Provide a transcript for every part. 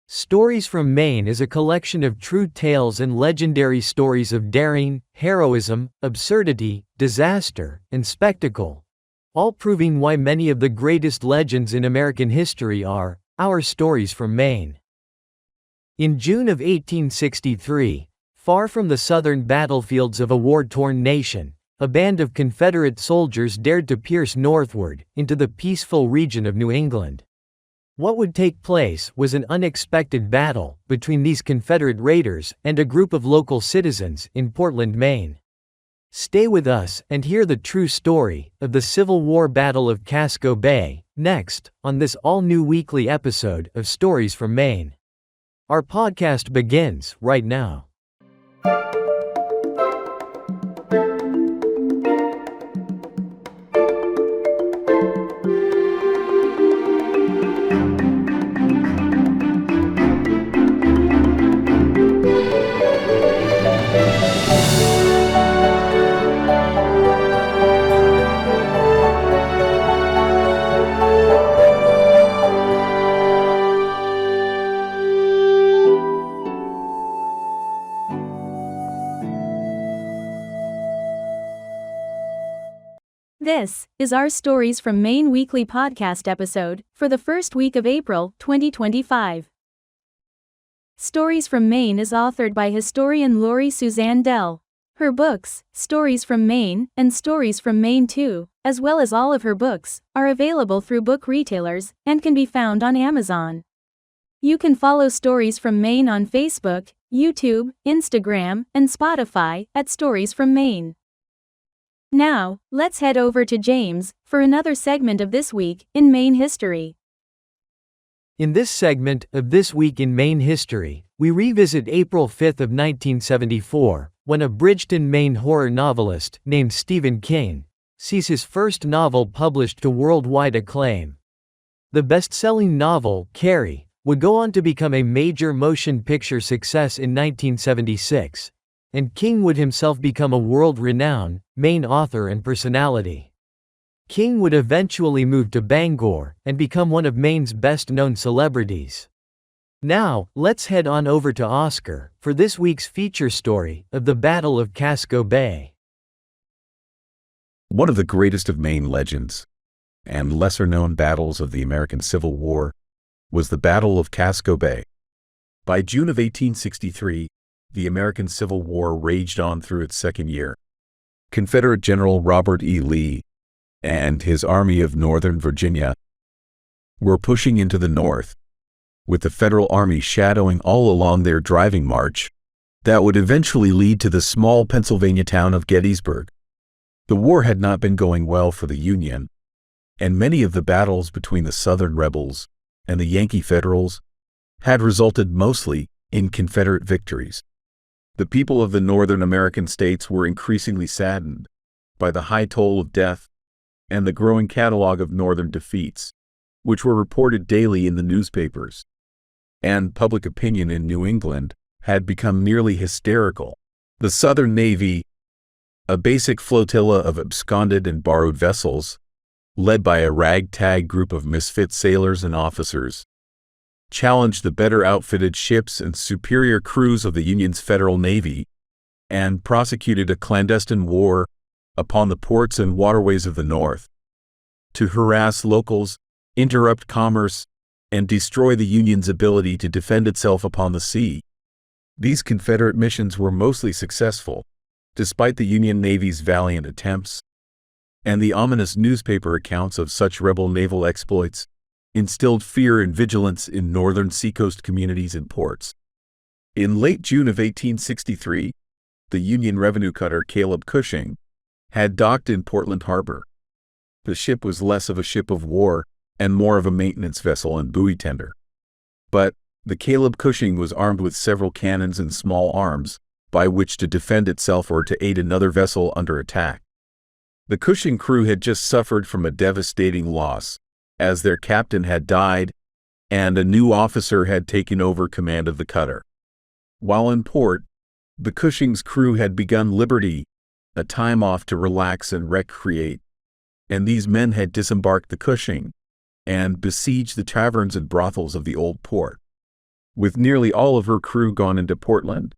Stories from Maine is a collection of true tales and legendary stories of daring, heroism, absurdity, disaster, and spectacle, all proving why many of the greatest legends in American history are our stories from Maine. In June of 1863, far from the southern battlefields of a war-torn nation, a band of Confederate soldiers dared to pierce northward into the peaceful region of New England. What would take place was an unexpected battle between these Confederate raiders and a group of local citizens in Portland, Maine. Stay with us and hear the true story of the Civil War Battle of Casco Bay, next, on this all-new weekly episode of Stories from Maine. Our podcast begins right now. This is our Stories from Maine weekly podcast episode for the first week of April 2025. Stories from Maine is authored by historian Lori Suzanne Dell. Her books, Stories from Maine and Stories from Maine 2, as well as all of her books, are available through book retailers and can be found on Amazon. You can follow Stories from Maine on Facebook, YouTube, Instagram, and Spotify at Stories from Maine. Now, let's head over to James for another segment of This Week in Maine History. In this segment of This Week in Maine History, we revisit April 5 of 1974, when a Bridgeton, Maine horror novelist named Stephen King sees his first novel published to worldwide acclaim. The best-selling novel, Carrie, would go on to become a major motion picture success in 1976. And King would himself become a world-renowned Maine author and personality. King would eventually move to Bangor and become one of Maine's best-known celebrities. Now, let's head on over to Oscar for this week's feature story of the Battle of Casco Bay. One of the greatest of Maine legends and lesser-known battles of the American Civil War was the Battle of Casco Bay. By June of 1863, the American Civil War raged on through its second year. Confederate General Robert E. Lee and his Army of Northern Virginia were pushing into the North, with the Federal Army shadowing all along their driving march that would eventually lead to the small Pennsylvania town of Gettysburg. The war had not been going well for the Union, and many of the battles between the Southern rebels and the Yankee Federals had resulted mostly in Confederate victories. The people of the northern American states were increasingly saddened by the high toll of death and the growing catalog of northern defeats, which were reported daily in the newspapers. And public opinion in New England had become nearly hysterical. The Southern Navy, a basic flotilla of absconded and borrowed vessels, led by a ragtag group of misfit sailors and officers, challenged the better outfitted ships and superior crews of the Union's Federal Navy, and prosecuted a clandestine war upon the ports and waterways of the North to harass locals, interrupt commerce, and destroy the Union's ability to defend itself upon the sea. These Confederate missions were mostly successful, despite the Union Navy's valiant attempts, and the ominous newspaper accounts of such rebel naval exploits instilled fear and vigilance in northern seacoast communities and ports. In late June of 1863, the Union revenue cutter Caleb Cushing had docked in Portland Harbor. The ship was less of a ship of war and more of a maintenance vessel and buoy tender. But the Caleb Cushing was armed with several cannons and small arms by which to defend itself or to aid another vessel under attack. The Cushing crew had just suffered from a devastating loss, as their captain had died, and a new officer had taken over command of the cutter. While in port, the Cushing's crew had begun liberty, a time off to relax and recreate, and these men had disembarked the Cushing and besieged the taverns and brothels of the old port. With nearly all of her crew gone into Portland,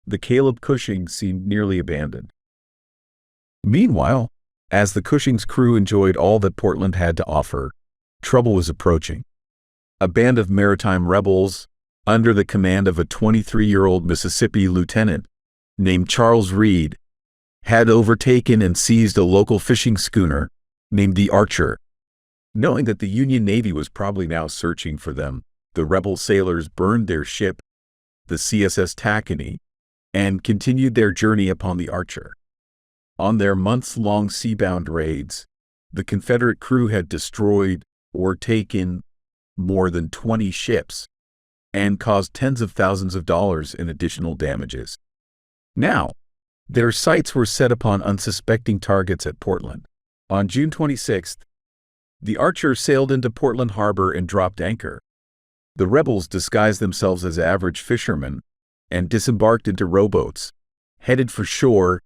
the Caleb Cushing seemed nearly abandoned. Meanwhile, as the Cushing's crew enjoyed all that Portland had to offer, trouble was approaching. A band of maritime rebels, under the command of a 23-year-old Mississippi lieutenant named Charles Reed, had overtaken and seized a local fishing schooner named the Archer. Knowing that the Union Navy was probably now searching for them, the rebel sailors burned their ship, the CSS Tacony, and continued their journey upon the Archer. On their months-long seabound raids, the Confederate crew had destroyed or taken more than 20 ships and caused tens of thousands of dollars in additional damages. Now, their sights were set upon unsuspecting targets at Portland. On June 26th, the Archer sailed into Portland Harbor and dropped anchor. The rebels disguised themselves as average fishermen and disembarked into rowboats, headed for shore,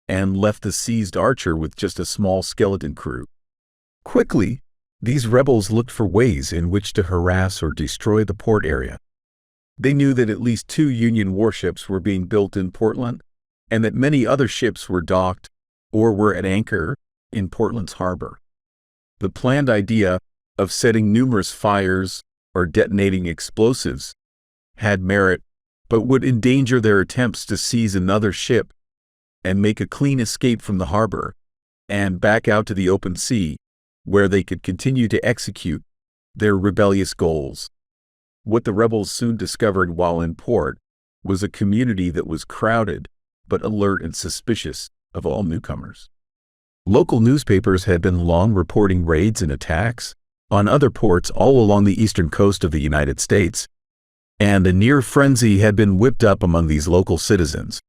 and left the seized Archer with just a small skeleton crew. Quickly, these rebels looked for ways in which to harass or destroy the port area. They knew that at least 2 Union warships were being built in Portland, and that many other ships were docked or were at anchor in Portland's harbor. The planned idea of setting numerous fires or detonating explosives had merit, but would endanger their attempts to seize another ship and make a clean escape from the harbor and back out to the open sea, where they could continue to execute their rebellious goals. What the rebels soon discovered while in port was a community that was crowded but alert and suspicious of all newcomers. Local newspapers had been long reporting raids and attacks on other ports all along the eastern coast of the United States, and a near frenzy had been whipped up among these local citizens.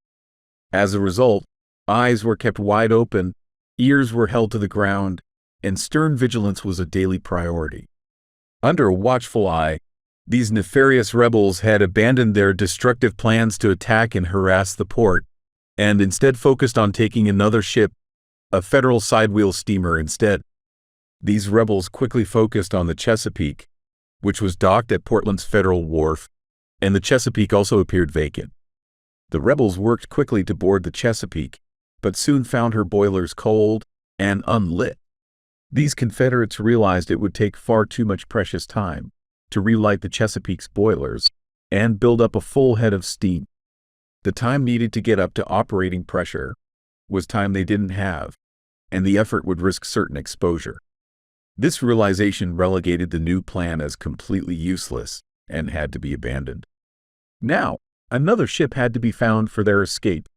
As a result, eyes were kept wide open, ears were held to the ground, and stern vigilance was a daily priority. Under a watchful eye, these nefarious rebels had abandoned their destructive plans to attack and harass the port, and instead focused on taking another ship, a Federal sidewheel steamer instead. These rebels quickly focused on the Chesapeake, which was docked at Portland's Federal Wharf, and the Chesapeake also appeared vacant. The rebels worked quickly to board the Chesapeake, but soon found her boilers cold and unlit. These Confederates realized it would take far too much precious time to relight the Chesapeake's boilers and build up a full head of steam. The time needed to get up to operating pressure was time they didn't have, and the effort would risk certain exposure. This realization relegated the new plan as completely useless and had to be abandoned. Now, another ship had to be found for their escape.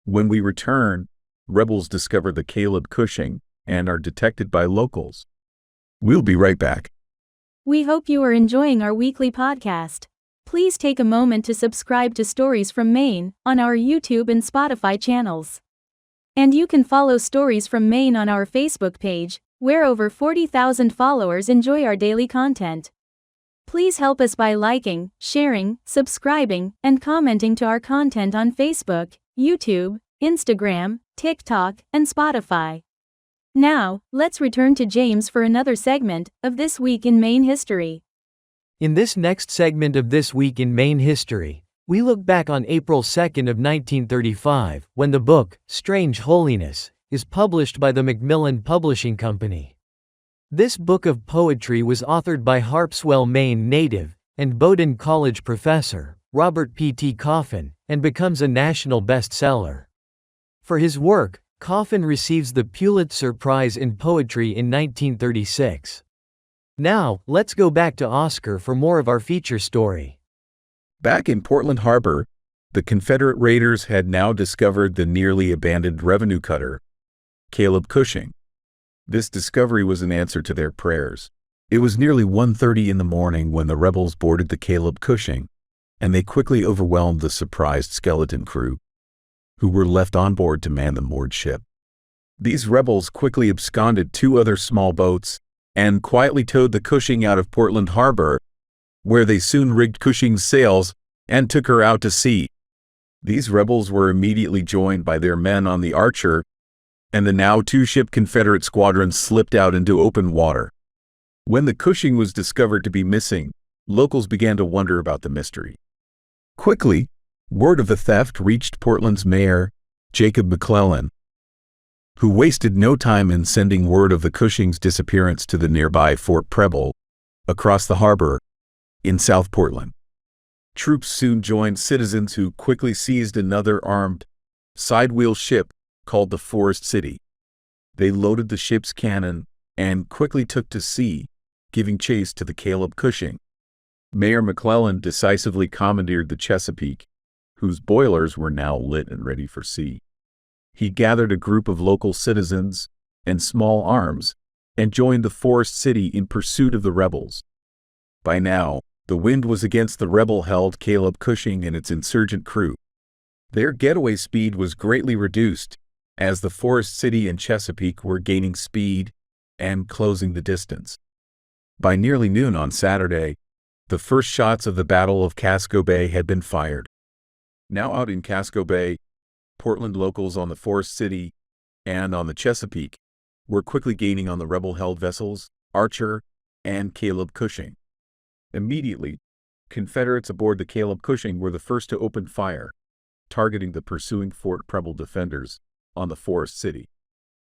When we return, rebels discover the Caleb Cushing and are detected by locals. We'll be right back. We hope you are enjoying our weekly podcast. Please take a moment to subscribe to Stories from Maine on our YouTube and Spotify channels. And you can follow Stories from Maine on our Facebook page, where over 40,000 followers enjoy our daily content. Please help us by liking, sharing, subscribing, and commenting to our content on Facebook, YouTube, Instagram, TikTok, and Spotify. Now, let's return to James for another segment of This Week in Maine History. In this next segment of This Week in Maine History, we look back on April 2nd of 1935, when the book, Strange Holiness, is published by the Macmillan Publishing Company. This book of poetry was authored by Harpswell, Maine native, and Bowdoin College professor, Robert P.T. Coffin, and becomes a national bestseller. For his work, Coffin receives the Pulitzer Prize in Poetry in 1936. Now, let's go back to Oscar for more of our feature story. Back in Portland Harbor, the Confederate raiders had now discovered the nearly abandoned revenue cutter, Caleb Cushing. This discovery was an answer to their prayers. It was nearly 1:30 in the morning when the rebels boarded the Caleb Cushing, and they quickly overwhelmed the surprised skeleton crew, who were left on board to man the moored ship. These rebels quickly absconded 2 other small boats and quietly towed the Cushing out of Portland Harbor, where they soon rigged Cushing's sails and took her out to sea. These rebels were immediately joined by their men on the Archer, and the now 2-ship Confederate squadron slipped out into open water. When the Cushing was discovered to be missing, locals began to wonder about the mystery. Quickly, word of the theft reached Portland's mayor, Jacob McClellan, who wasted no time in sending word of the Cushing's disappearance to the nearby Fort Preble, across the harbor, in South Portland. Troops soon joined citizens who quickly seized another armed, side-wheel ship called the Forest City. They loaded the ship's cannon and quickly took to sea, giving chase to the Caleb Cushing. Mayor McClellan decisively commandeered the Chesapeake, whose boilers were now lit and ready for sea. He gathered a group of local citizens and small arms and joined the Forest City in pursuit of the rebels. By now, the wind was against the rebel-held Caleb Cushing and its insurgent crew. Their getaway speed was greatly reduced as the Forest City and Chesapeake were gaining speed and closing the distance. By nearly noon on Saturday, the first shots of the Battle of Casco Bay had been fired. Now out in Casco Bay, Portland locals on the Forest City and on the Chesapeake were quickly gaining on the rebel-held vessels Archer and Caleb Cushing. Immediately, Confederates aboard the Caleb Cushing were the first to open fire, targeting the pursuing Fort Preble defenders on the Forest City.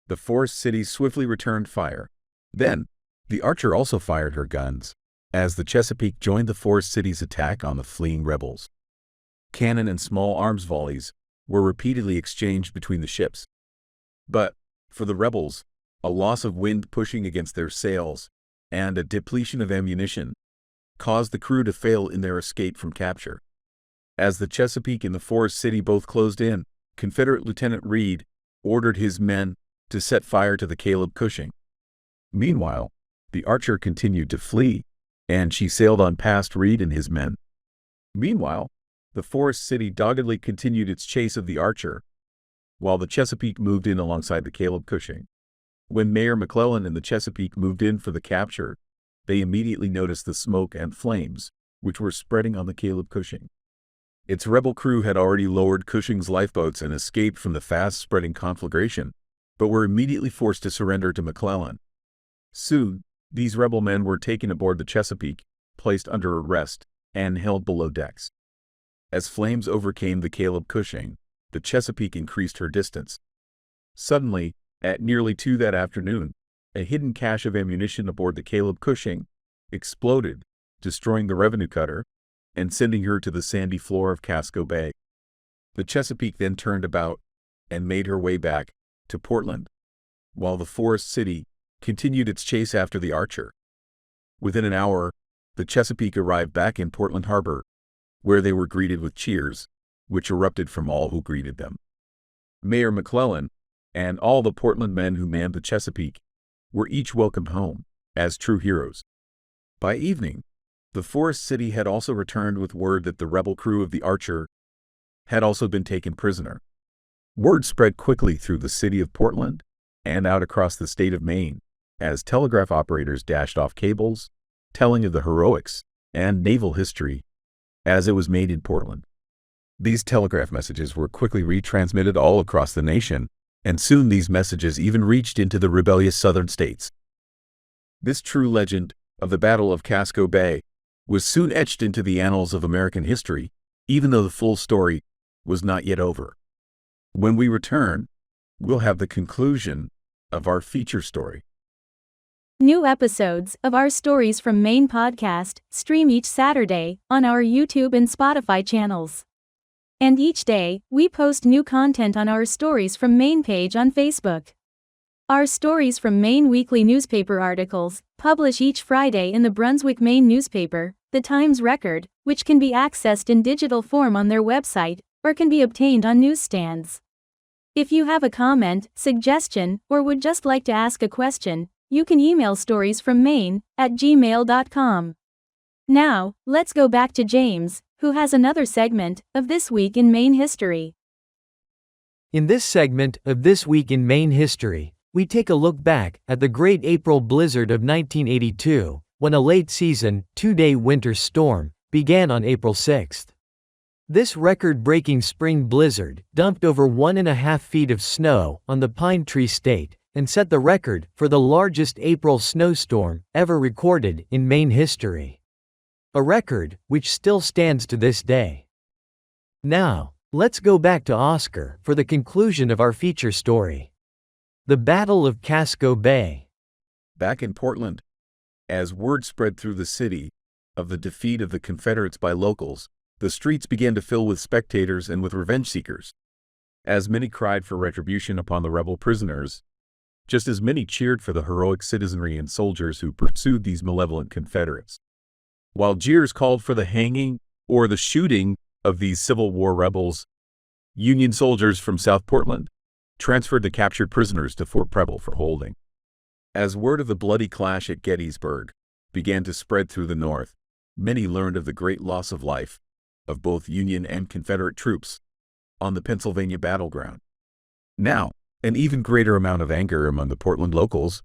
The Forest City swiftly returned fire. Then, the Archer also fired her guns, as the Chesapeake joined the Forest City's attack on the fleeing rebels. Cannon and small arms volleys were repeatedly exchanged between the ships. But, for the rebels, a loss of wind pushing against their sails and a depletion of ammunition caused the crew to fail in their escape from capture. As the Chesapeake and the Forest City both closed in, Confederate Lieutenant Reed ordered his men to set fire to the Caleb Cushing. Meanwhile, the Archer continued to flee, and she sailed on past Reed and his men. Meanwhile, the Forest City doggedly continued its chase of the Archer, while the Chesapeake moved in alongside the Caleb Cushing. When Mayor McClellan and the Chesapeake moved in for the capture, they immediately noticed the smoke and flames, which were spreading on the Caleb Cushing. Its rebel crew had already lowered Cushing's lifeboats and escaped from the fast-spreading conflagration, but were immediately forced to surrender to McClellan. Soon, these rebel men were taken aboard the Chesapeake, placed under arrest, and held below decks. As flames overcame the Caleb Cushing, the Chesapeake increased her distance. Suddenly, at nearly 2 that afternoon, a hidden cache of ammunition aboard the Caleb Cushing exploded, destroying the revenue cutter and sending her to the sandy floor of Casco Bay. The Chesapeake then turned about and made her way back to Portland, while the Forest City continued its chase after the Archer. Within an hour, the Chesapeake arrived back in Portland Harbor, where they were greeted with cheers, which erupted from all who greeted them. Mayor McClellan and all the Portland men who manned the Chesapeake were each welcomed home as true heroes. By evening, the Forest City had also returned with word that the rebel crew of the Archer had also been taken prisoner. Word spread quickly through the city of Portland and out across the state of Maine as telegraph operators dashed off cables, telling of the heroics and naval history as it was made in Portland. These telegraph messages were quickly retransmitted all across the nation, and soon these messages even reached into the rebellious southern states. This true legend of the Battle of Casco Bay was soon etched into the annals of American history, even though the full story was not yet over. When we return, we'll have the conclusion of our feature story. New episodes of our Stories from Maine podcast stream each Saturday on our YouTube and Spotify channels. And each day, we post new content on our Stories from Maine page on Facebook. Our Stories from Maine weekly newspaper articles publish each Friday in the Brunswick, Maine newspaper, The Times Record, which can be accessed in digital form on their website or can be obtained on newsstands. If you have a comment, suggestion, or would just like to ask a question, you can email storiesfrommaine@gmail.com. Now, let's go back to James, who has another segment of This Week in Maine History. In this segment of This Week in Maine History, we take a look back at the Great April Blizzard of 1982, when a late-season, 2-day winter storm began on April 6. This record-breaking spring blizzard dumped over 1.5 feet of snow on the Pine Tree State and set the record for the largest April snowstorm ever recorded in Maine history. a record which still stands to this day. Now, let's go back to Oscar for the conclusion of our feature story. The Battle of Casco Bay. Back in Portland, as word spread through the city of the defeat of the Confederates by locals, the streets began to fill with spectators and with revenge seekers. As many cried for retribution upon the rebel prisoners, just as many cheered for the heroic citizenry and soldiers who pursued these malevolent Confederates. While jeers called for the hanging or the shooting of these Civil War rebels, Union soldiers from South Portland transferred the captured prisoners to Fort Preble for holding. As word of the bloody clash at Gettysburg began to spread through the North, many learned of the great loss of life of both Union and Confederate troops on the Pennsylvania battleground. Now, an even greater amount of anger among the Portland locals,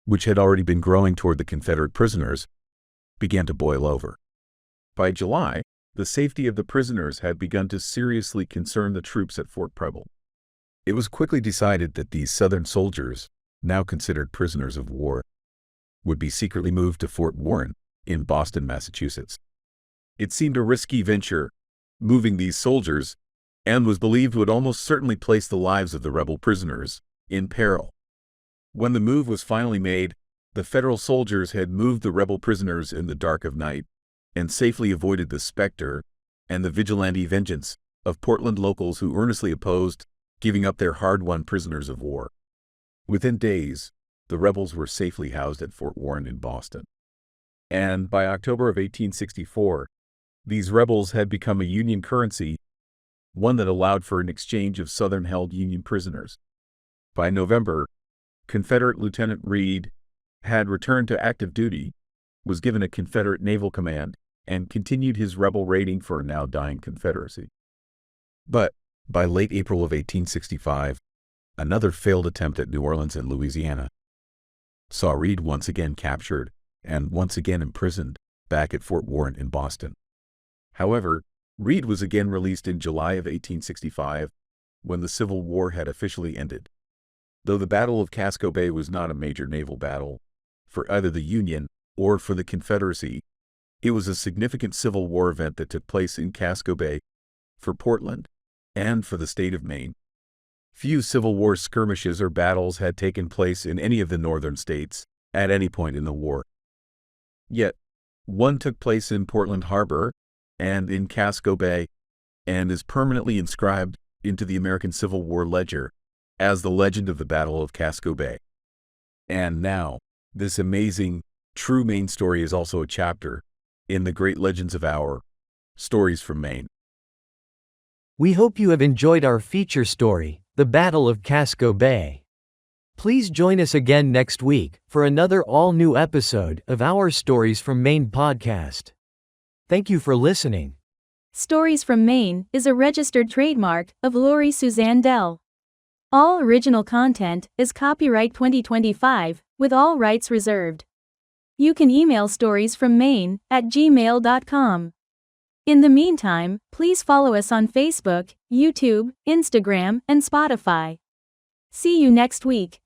which had already been growing toward the Confederate prisoners, began to boil over. By July, the safety of the prisoners had begun to seriously concern the troops at Fort Preble. It was quickly decided that these Southern soldiers, now considered prisoners of war, would be secretly moved to Fort Warren in Boston, Massachusetts. It seemed a risky venture, moving these soldiers, and was believed would almost certainly place the lives of the rebel prisoners in peril. When the move was finally made, the Federal soldiers had moved the rebel prisoners in the dark of night and safely avoided the specter and the vigilante vengeance of Portland locals who earnestly opposed giving up their hard-won prisoners of war. Within days, the rebels were safely housed at Fort Warren in Boston. And by October of 1864, these rebels had become a Union currency, one that allowed for an exchange of Southern-held Union prisoners. By November, Confederate Lieutenant Reed had returned to active duty, was given a Confederate naval command, and continued his rebel raiding for a now dying Confederacy. But by late April of 1865, another failed attempt at New Orleans and Louisiana saw Reed once again captured and once again imprisoned back at Fort Warren in Boston. However, Reed was again released in July of 1865 when the Civil War had officially ended. Though the Battle of Casco Bay was not a major naval battle for either the Union or for the Confederacy, it was a significant Civil War event that took place in Casco Bay for Portland and for the state of Maine. Few Civil War skirmishes or battles had taken place in any of the northern states at any point in the war. Yet, one took place in Portland Harbor and in Casco Bay, and is permanently inscribed into the American Civil War ledger as the legend of the Battle of Casco Bay. And now, this amazing, true Maine story is also a chapter in the great legends of our Stories from Maine. We hope you have enjoyed our feature story, The Battle of Casco Bay. Please join us again next week for another all-new episode of our Stories from Maine podcast. Thank you for listening. Stories from Maine is a registered trademark of Lori Suzanne Dell. All original content is copyright 2025, with all rights reserved. You can email storiesfrommaine@gmail.com. In the meantime, please follow us on Facebook, YouTube, Instagram, and Spotify. See you next week.